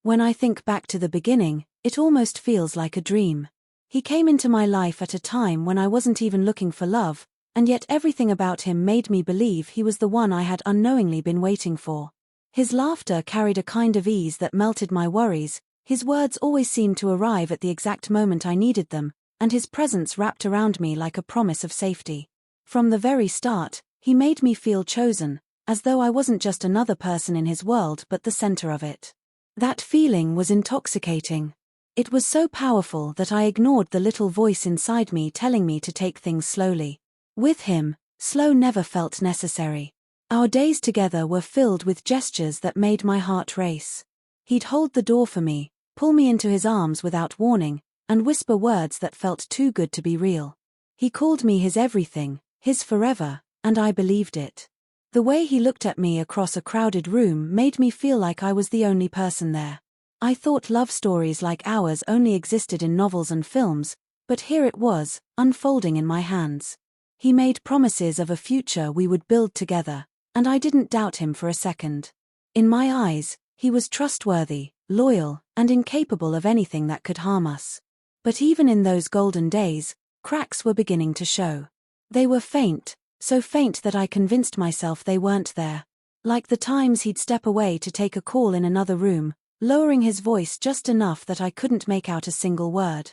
When I think back to the beginning, it almost feels like a dream. He came into my life at a time when I wasn't even looking for love, and yet everything about him made me believe he was the one I had unknowingly been waiting for. His laughter carried a kind of ease that melted my worries, his words always seemed to arrive at the exact moment I needed them, and his presence wrapped around me like a promise of safety. From the very start, he made me feel chosen, as though I wasn't just another person in his world but the center of it. That feeling was intoxicating. It was so powerful that I ignored the little voice inside me telling me to take things slowly. With him, slow never felt necessary. Our days together were filled with gestures that made my heart race. He'd hold the door for me, pull me into his arms without warning, and whisper words that felt too good to be real. He called me his everything, his forever, and I believed it. The way he looked at me across a crowded room made me feel like I was the only person there. I thought love stories like ours only existed in novels and films, but here it was, unfolding in my hands. He made promises of a future we would build together, and I didn't doubt him for a second. In my eyes, he was trustworthy, loyal, and incapable of anything that could harm us. But even in those golden days, cracks were beginning to show. They were faint, so faint that I convinced myself they weren't there. Like the times he'd step away to take a call in another room, lowering his voice just enough that I couldn't make out a single word.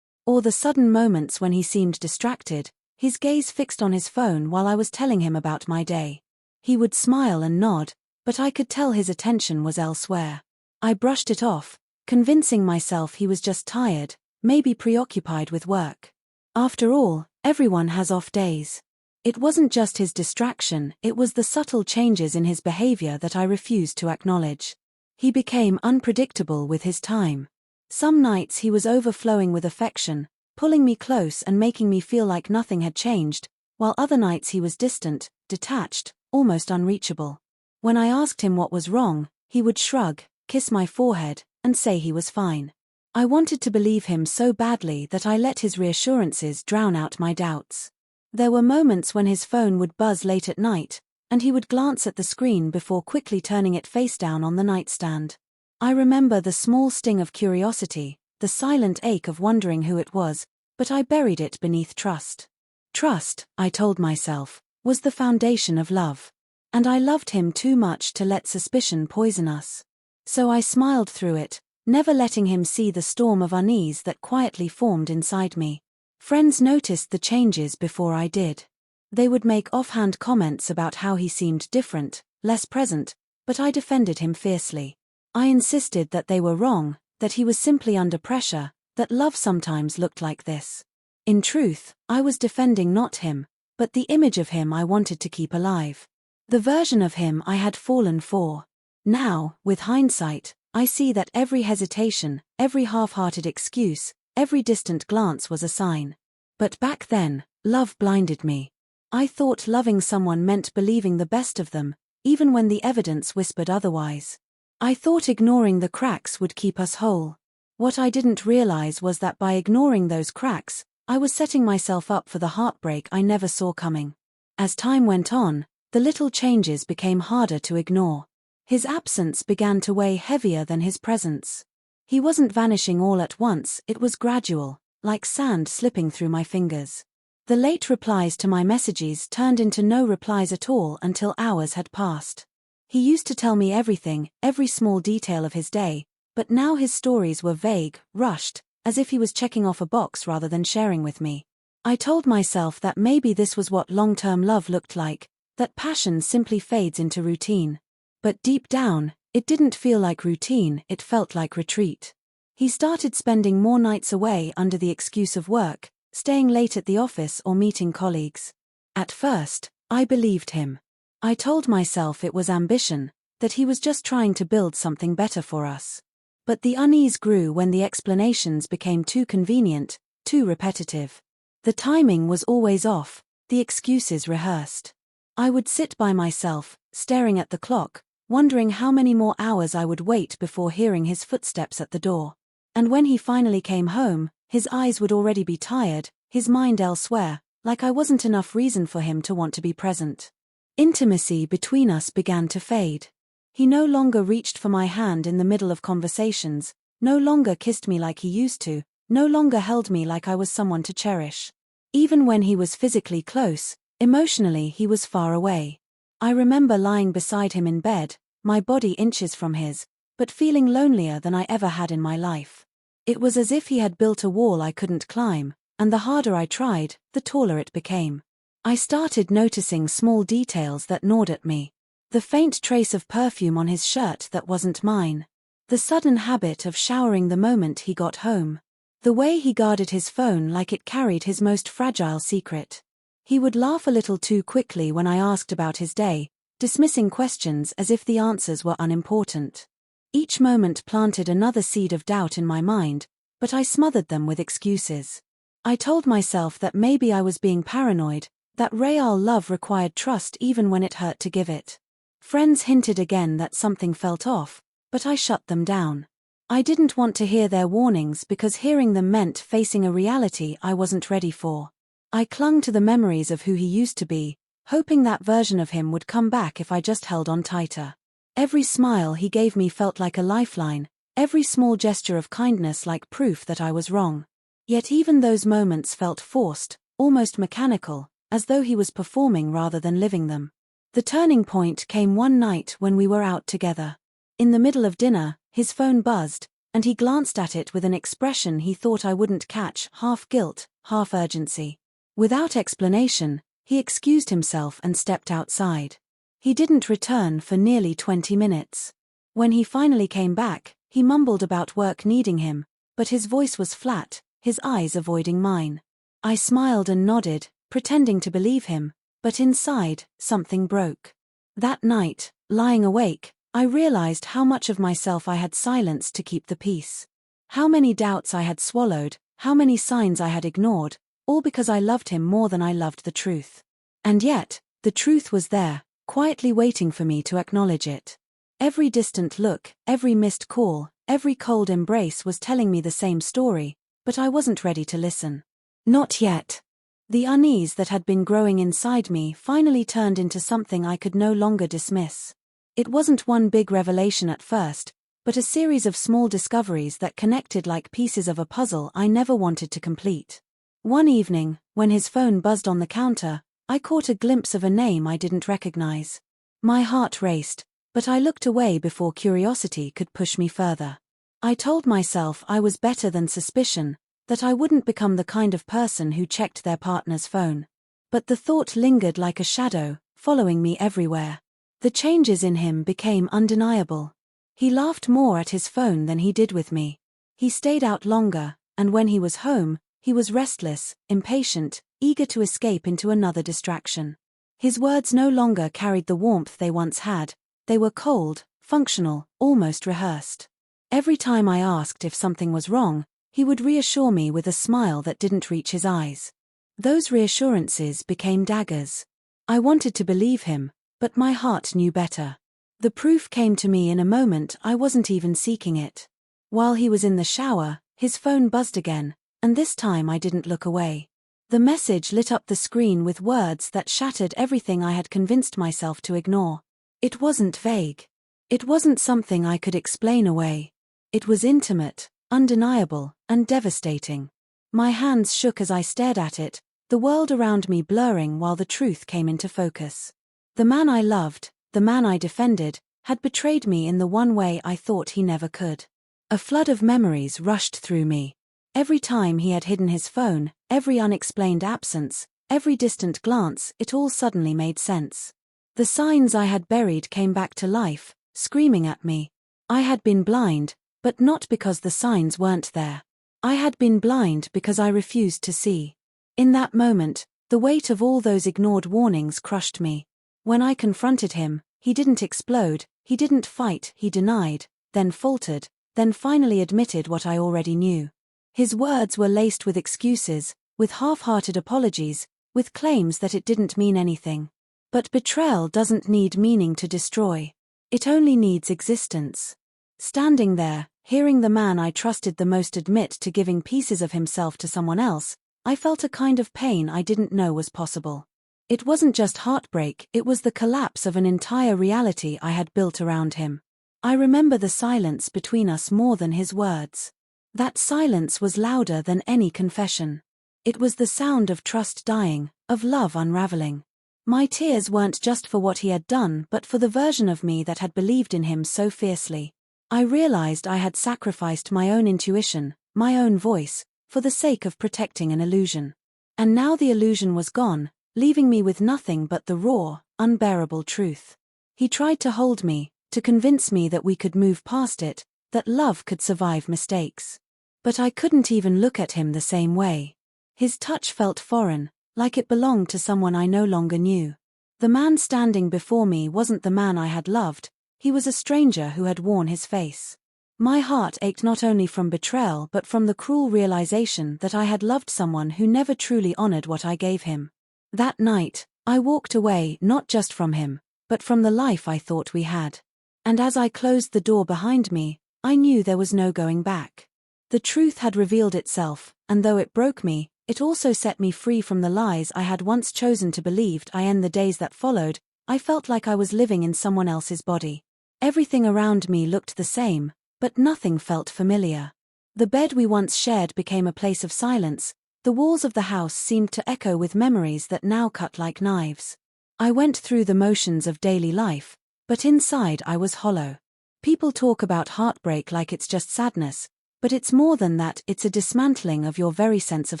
Or the sudden moments when he seemed distracted, his gaze fixed on his phone while I was telling him about my day. He would smile and nod, but I could tell his attention was elsewhere. I brushed it off, convincing myself he was just tired, maybe preoccupied with work. After all, everyone has off days. It wasn't just his distraction, it was the subtle changes in his behavior that I refused to acknowledge. He became unpredictable with his time. Some nights he was overflowing with affection, pulling me close and making me feel like nothing had changed, while other nights he was distant, detached, almost unreachable. When I asked him what was wrong, he would shrug, kiss my forehead, and say he was fine. I wanted to believe him so badly that I let his reassurances drown out my doubts. There were moments when his phone would buzz late at night, and he would glance at the screen before quickly turning it face down on the nightstand. I remember the small sting of curiosity, the silent ache of wondering who it was, but I buried it beneath trust. Trust, I told myself, was the foundation of love. And I loved him too much to let suspicion poison us. So I smiled through it, never letting him see the storm of unease that quietly formed inside me. Friends noticed the changes before I did. They would make offhand comments about how he seemed different, less present, but I defended him fiercely. I insisted that they were wrong, that he was simply under pressure, that love sometimes looked like this. In truth, I was defending not him, but the image of him I wanted to keep alive. The version of him I had fallen for. Now, with hindsight, I see that every hesitation, every half-hearted excuse, every distant glance was a sign. But back then, love blinded me. I thought loving someone meant believing the best of them, even when the evidence whispered otherwise. I thought ignoring the cracks would keep us whole. What I didn't realize was that by ignoring those cracks, I was setting myself up for the heartbreak I never saw coming. As time went on, the little changes became harder to ignore. His absence began to weigh heavier than his presence. He wasn't vanishing all at once, it was gradual, like sand slipping through my fingers. The late replies to my messages turned into no replies at all until hours had passed. He used to tell me everything, every small detail of his day, but now his stories were vague, rushed, as if he was checking off a box rather than sharing with me. I told myself that maybe this was what long-term love looked like, that passion simply fades into routine. But deep down, it didn't feel like routine, it felt like retreat. He started spending more nights away under the excuse of work, staying late at the office or meeting colleagues. At first, I believed him. I told myself it was ambition, that he was just trying to build something better for us. But the unease grew when the explanations became too convenient, too repetitive. The timing was always off, the excuses rehearsed. I would sit by myself, staring at the clock, wondering how many more hours I would wait before hearing his footsteps at the door. And when he finally came home, his eyes would already be tired, his mind elsewhere, like I wasn't enough reason for him to want to be present. Intimacy between us began to fade. He no longer reached for my hand in the middle of conversations, no longer kissed me like he used to, no longer held me like I was someone to cherish. Even when he was physically close, emotionally he was far away. I remember lying beside him in bed, my body inches from his, but feeling lonelier than I ever had in my life. It was as if he had built a wall I couldn't climb, and the harder I tried, the taller it became. I started noticing small details that gnawed at me. The faint trace of perfume on his shirt that wasn't mine. The sudden habit of showering the moment he got home. The way he guarded his phone like it carried his most fragile secret. He would laugh a little too quickly when I asked about his day, dismissing questions as if the answers were unimportant. Each moment planted another seed of doubt in my mind, but I smothered them with excuses. I told myself that maybe I was being paranoid, that real love required trust even when it hurt to give it. Friends hinted again that something felt off, but I shut them down. I didn't want to hear their warnings because hearing them meant facing a reality I wasn't ready for. I clung to the memories of who he used to be, hoping that version of him would come back if I just held on tighter. Every smile he gave me felt like a lifeline, every small gesture of kindness like proof that I was wrong. Yet even those moments felt forced, almost mechanical, as though he was performing rather than living them. The turning point came one night when we were out together. In the middle of dinner, his phone buzzed, and he glanced at it with an expression he thought I wouldn't catch, half guilt, half urgency. Without explanation, he excused himself and stepped outside. He didn't return for nearly 20 minutes. When he finally came back, he mumbled about work needing him, but his voice was flat, his eyes avoiding mine. I smiled and nodded, pretending to believe him, but inside, something broke. That night, lying awake, I realized how much of myself I had silenced to keep the peace. How many doubts I had swallowed, how many signs I had ignored, all because I loved him more than I loved the truth. And yet, the truth was there, quietly waiting for me to acknowledge it. Every distant look, every missed call, every cold embrace was telling me the same story, but I wasn't ready to listen. Not yet. The unease that had been growing inside me finally turned into something I could no longer dismiss. It wasn't one big revelation at first, but a series of small discoveries that connected like pieces of a puzzle I never wanted to complete. One evening, when his phone buzzed on the counter, I caught a glimpse of a name I didn't recognize. My heart raced, but I looked away before curiosity could push me further. I told myself I was better than suspicion, that I wouldn't become the kind of person who checked their partner's phone. But the thought lingered like a shadow, following me everywhere. The changes in him became undeniable. He laughed more at his phone than he did with me. He stayed out longer, and when he was home, he was restless, impatient, eager to escape into another distraction. His words no longer carried the warmth they once had, they were cold, functional, almost rehearsed. Every time I asked if something was wrong, he would reassure me with a smile that didn't reach his eyes. Those reassurances became daggers. I wanted to believe him, but my heart knew better. The proof came to me in a moment I wasn't even seeking it. While he was in the shower, his phone buzzed again, and this time I didn't look away. The message lit up the screen with words that shattered everything I had convinced myself to ignore. It wasn't vague. It wasn't something I could explain away. It was intimate, undeniable, and devastating. My hands shook as I stared at it, the world around me blurring while the truth came into focus. The man I loved, the man I defended, had betrayed me in the one way I thought he never could. A flood of memories rushed through me. Every time he had hidden his phone, every unexplained absence, every distant glance, it all suddenly made sense. The signs I had buried came back to life, screaming at me. I had been blind, but not because the signs weren't there. I had been blind because I refused to see. In that moment, the weight of all those ignored warnings crushed me. When I confronted him, he didn't explode, he didn't fight, he denied, then faltered, then finally admitted what I already knew. His words were laced with excuses, with half-hearted apologies, with claims that it didn't mean anything. But betrayal doesn't need meaning to destroy. It only needs existence. Standing there, hearing the man I trusted the most admit to giving pieces of himself to someone else, I felt a kind of pain I didn't know was possible. It wasn't just heartbreak, it was the collapse of an entire reality I had built around him. I remember the silence between us more than his words. That silence was louder than any confession. It was the sound of trust dying, of love unraveling. My tears weren't just for what he had done but for the version of me that had believed in him so fiercely. I realized I had sacrificed my own intuition, my own voice, for the sake of protecting an illusion. And now the illusion was gone, leaving me with nothing but the raw, unbearable truth. He tried to hold me, to convince me that we could move past it, that love could survive mistakes. But I couldn't even look at him the same way. His touch felt foreign, like it belonged to someone I no longer knew. The man standing before me wasn't the man I had loved, he was a stranger who had worn his face. My heart ached not only from betrayal but from the cruel realization that I had loved someone who never truly honored what I gave him. That night, I walked away not just from him, but from the life I thought we had. And as I closed the door behind me, I knew there was no going back. The truth had revealed itself, and though it broke me, it also set me free from the lies I had once chosen to believe. In the days that followed, I felt like I was living in someone else's body. Everything around me looked the same, but nothing felt familiar. The bed we once shared became a place of silence, the walls of the house seemed to echo with memories that now cut like knives. I went through the motions of daily life, but inside I was hollow. People talk about heartbreak like it's just sadness, but it's more than that, it's a dismantling of your very sense of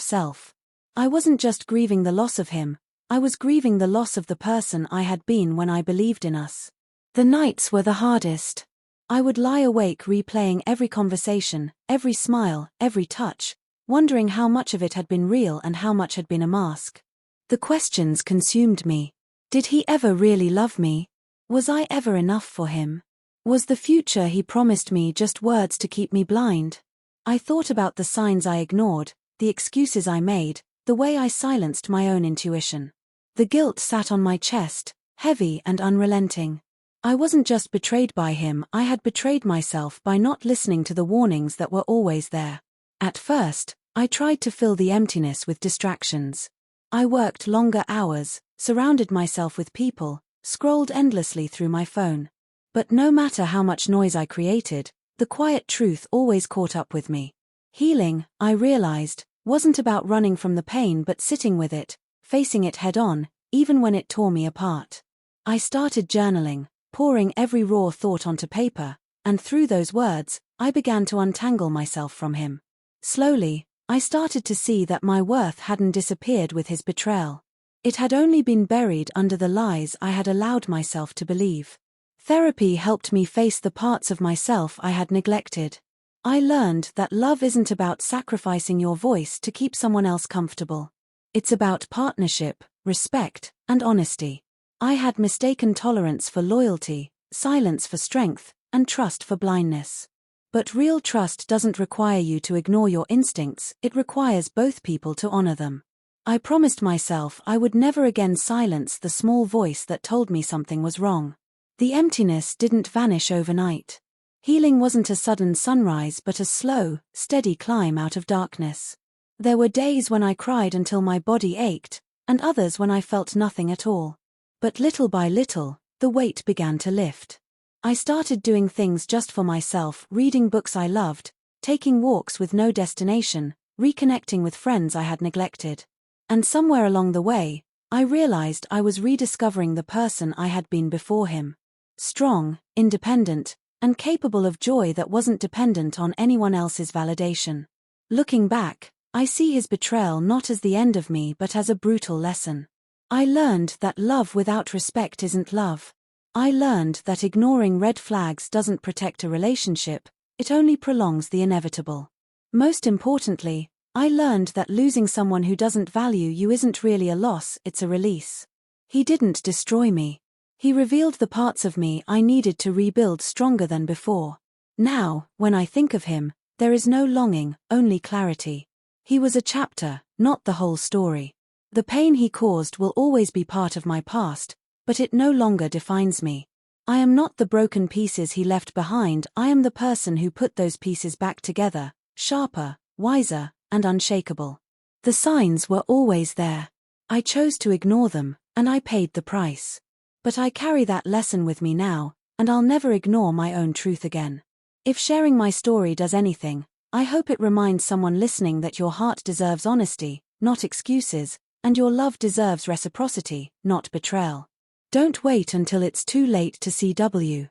self. I wasn't just grieving the loss of him, I was grieving the loss of the person I had been when I believed in us. The nights were the hardest. I would lie awake replaying every conversation, every smile, every touch, wondering how much of it had been real and how much had been a mask. The questions consumed me. Did he ever really love me? Was I ever enough for him? Was the future he promised me just words to keep me blind? I thought about the signs I ignored, the excuses I made, the way I silenced my own intuition. The guilt sat on my chest, heavy and unrelenting. I wasn't just betrayed by him, I had betrayed myself by not listening to the warnings that were always there. At first, I tried to fill the emptiness with distractions. I worked longer hours, surrounded myself with people, scrolled endlessly through my phone. But no matter how much noise I created, the quiet truth always caught up with me. Healing, I realized, wasn't about running from the pain but sitting with it, facing it head-on, even when it tore me apart. I started journaling, pouring every raw thought onto paper, and through those words, I began to untangle myself from him. Slowly, I started to see that my worth hadn't disappeared with his betrayal. It had only been buried under the lies I had allowed myself to believe. Therapy helped me face the parts of myself I had neglected. I learned that love isn't about sacrificing your voice to keep someone else comfortable. It's about partnership, respect, and honesty. I had mistaken tolerance for loyalty, silence for strength, and trust for blindness. But real trust doesn't require you to ignore your instincts, it requires both people to honor them. I promised myself I would never again silence the small voice that told me something was wrong. The emptiness didn't vanish overnight. Healing wasn't a sudden sunrise but a slow, steady climb out of darkness. There were days when I cried until my body ached, and others when I felt nothing at all. But little by little, the weight began to lift. I started doing things just for myself, reading books I loved, taking walks with no destination, reconnecting with friends I had neglected. And somewhere along the way, I realized I was rediscovering the person I had been before him. Strong, independent, and capable of joy that wasn't dependent on anyone else's validation. Looking back, I see his betrayal not as the end of me but as a brutal lesson. I learned that love without respect isn't love. I learned that ignoring red flags doesn't protect a relationship, it only prolongs the inevitable. Most importantly, I learned that losing someone who doesn't value you isn't really a loss, it's a release. He didn't destroy me. He revealed the parts of me I needed to rebuild stronger than before. Now, when I think of him, there is no longing, only clarity. He was a chapter, not the whole story. The pain he caused will always be part of my past, but it no longer defines me. I am not the broken pieces he left behind, I am the person who put those pieces back together, sharper, wiser, and unshakable. The signs were always there. I chose to ignore them, and I paid the price. But I carry that lesson with me now, and I'll never ignore my own truth again. If sharing my story does anything, I hope it reminds someone listening that your heart deserves honesty, not excuses, and your love deserves reciprocity, not betrayal. Don't wait until it's too late to CW.